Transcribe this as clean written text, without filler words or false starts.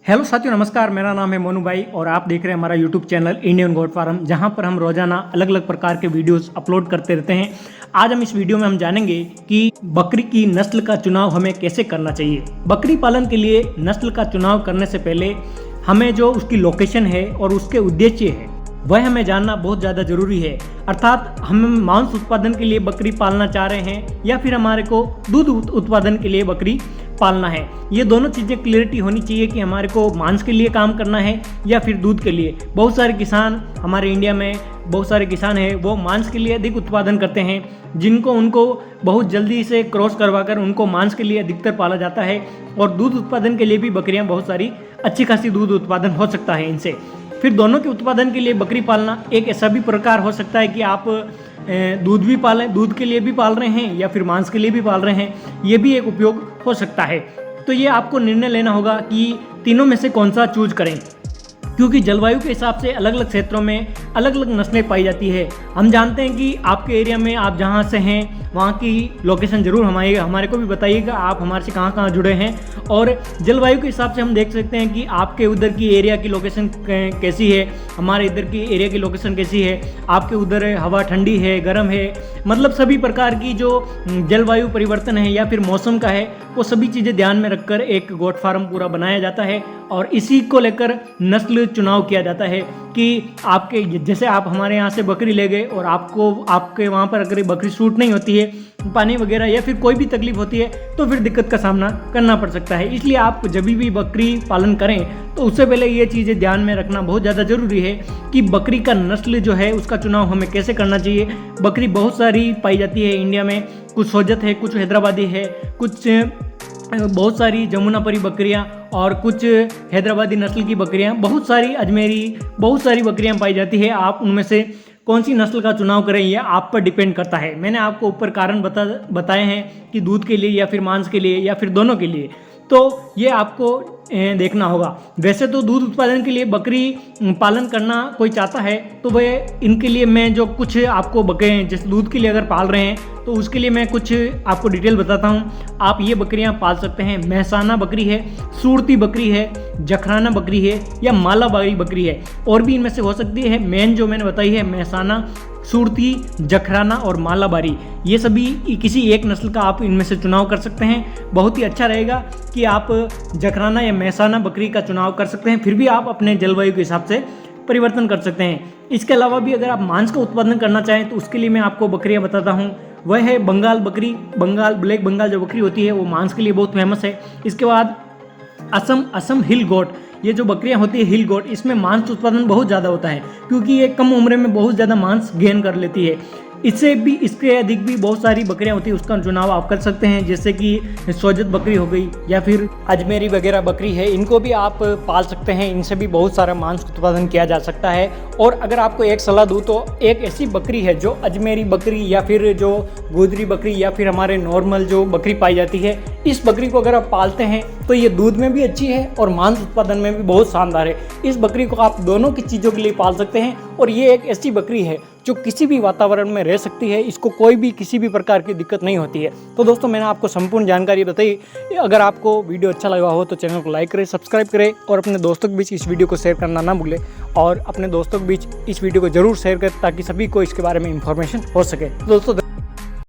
Hello साथियों, नमस्कार। मेरा नाम है मोनू भाई और आप देख रहे हैं हमारा YouTube channel Indian goat farm, जहां पर हम रोजाना अलग अलग प्रकार के वीडियोस अपलोड करते रहते हैं। आज हम इस वीडियो में हम जानेंगे कि बकरी की नस्ल का चुनाव हमें कैसे करना चाहिए। बकरी पालन के लिए नस्ल का चुनाव करने से पहले हमें जो उसकी लोकेशन है और उसके उद्देश्य है वह हमें जानना बहुत ज़्यादा ज़रूरी है। अर्थात हम मांस उत्पादन के लिए बकरी पालना चाह रहे हैं या फिर हमारे को दूध उत्पादन के लिए बकरी पालना है। ये दोनों चीज़ें क्लियरिटी होनी चाहिए कि हमारे को मांस के लिए काम करना है या फिर दूध के लिए। बहुत सारे किसान हमारे इंडिया में बहुत सारे किसान हैं वो मांस के लिए अधिक उत्पादन करते हैं, जिनको उनको बहुत जल्दी से क्रॉस करवाकर उनको मांस के लिए अधिकतर पाला जाता है। और दूध उत्पादन के लिए भी बकरियां बहुत सारी अच्छी खासी दूध उत्पादन हो सकता है इनसे। फिर दोनों के उत्पादन के लिए बकरी पालना एक ऐसा भी प्रकार हो सकता है कि आप दूध भी पालें, दूध के लिए भी पाल रहे हैं या फिर मांस के लिए भी पाल रहे हैं, ये भी एक उपयोग हो सकता है। तो ये आपको निर्णय लेना होगा कि तीनों में से कौन सा चूज करें, क्योंकि जलवायु के हिसाब से अलग अलग क्षेत्रों में अलग अलग नस्लें पाई जाती है। हम जानते हैं कि आपके एरिया में आप जहाँ से हैं वहाँ की लोकेशन ज़रूर हमारे को भी बताइएगा, आप हमारे से कहाँ कहाँ जुड़े हैं। और जलवायु के हिसाब से हम देख सकते हैं कि आपके उधर की एरिया की लोकेशन कैसी है, हमारे इधर की एरिया की लोकेशन कैसी है, आपके उधर हवा ठंडी है, गर्म है, मतलब सभी प्रकार की जो जलवायु परिवर्तन है या फिर मौसम का है वो सभी चीज़ें ध्यान में रखकर एक गोट फार्म पूरा बनाया जाता है। और इसी को लेकर नस्ल चुनाव किया जाता है कि आपके जैसे आप हमारे यहाँ से बकरी ले गए और आपके वहाँ पर अगर बकरी सूट नहीं होती है, पानी वगैरह या फिर कोई भी तकलीफ होती है तो फिर दिक्कत का सामना करना पड़ सकता है। इसलिए आप जब भी बकरी पालन करें तो उससे पहले ये चीज़ें ध्यान में रखना बहुत ज़्यादा ज़रूरी है कि बकरी का नस्ल जो है उसका चुनाव हमें कैसे करना चाहिए। बकरी बहुत सारी पाई जाती है इंडिया में, कुछ सोजत है, कुछ हैदराबादी है, कुछ बहुत सारी जमुनापरी बकरियां और कुछ हैदराबादी नस्ल की बकरियां, बहुत सारी अजमेरी, बहुत सारी बकरियां पाई जाती है। आप उनमें से कौन सी नस्ल का चुनाव करें यह आप पर डिपेंड करता है। मैंने आपको ऊपर कारण बताए हैं कि दूध के लिए या फिर मांस के लिए या फिर दोनों के लिए, तो ये आपको देखना होगा। वैसे तो दूध उत्पादन के लिए बकरी पालन करना कोई चाहता है तो वह इनके लिए मैं जो कुछ आपको बकरे जैसे दूध के लिए अगर पाल रहे हैं तो उसके लिए मैं कुछ आपको डिटेल बताता हूँ। आप ये बकरियाँ पाल सकते हैं। महसाना बकरी है, सूरती बकरी है, जखराना बकरी है या मालाबारी बकरी है। और भी इनमें से हो सकती है, मेन जो मैंने बताई है महसाना, सूरती, जखराना और मालाबारी, ये सभी किसी एक नस्ल का आप इनमें से चुनाव कर सकते हैं। बहुत ही अच्छा रहेगा कि आप जखराना या महसाना बकरी का चुनाव कर सकते हैं। फिर भी आप अपने जलवायु के हिसाब से परिवर्तन कर सकते हैं। इसके अलावा भी अगर आप मांस का उत्पादन करना चाहें तो उसके लिए मैं आपको बकरियां बताता हूँ। वह है बंगाल बकरी, ब्लैक बंगाल जो बकरी होती है वो मांस के लिए बहुत फेमस है। इसके बाद असम हिल गोट, ये जो बकरियां होती है हिल गोट, इसमें मांस उत्पादन बहुत ज़्यादा होता है क्योंकि ये कम उम्र में बहुत ज़्यादा मांस गेन कर लेती है। इसके अधिक भी बहुत सारी बकरियां होती है, उसका चुनाव आप कर सकते हैं, जैसे कि सोजत बकरी हो गई या फिर अजमेरी वगैरह बकरी है, इनको भी आप पाल सकते हैं। इनसे भी बहुत सारा मांस उत्पादन किया जा सकता है। और अगर आपको एक सलाह दूँ तो एक ऐसी बकरी है जो अजमेरी बकरी या फिर जो गोदरी बकरी या फिर हमारे नॉर्मल जो बकरी पाई जाती है, इस बकरी को अगर आप पालते हैं तो ये दूध में भी अच्छी है और मांस उत्पादन में भी बहुत शानदार है। इस बकरी को आप दोनों की चीज़ों के लिए पाल सकते हैं और ये एक ऐसी बकरी है जो किसी भी वातावरण में रह सकती है, इसको कोई भी किसी भी प्रकार की दिक्कत नहीं होती है। तो दोस्तों, मैंने आपको संपूर्ण जानकारी बताई। अगर आपको वीडियो अच्छा लगा हो तो चैनल को लाइक करें, सब्सक्राइब करें और अपने दोस्तों के बीच इस वीडियो को शेयर करना ना भूलें। और अपने दोस्तों के बीच इस वीडियो को जरूर शेयर करें ताकि सभी को इसके बारे में इंफॉर्मेशन हो सके। दोस्तों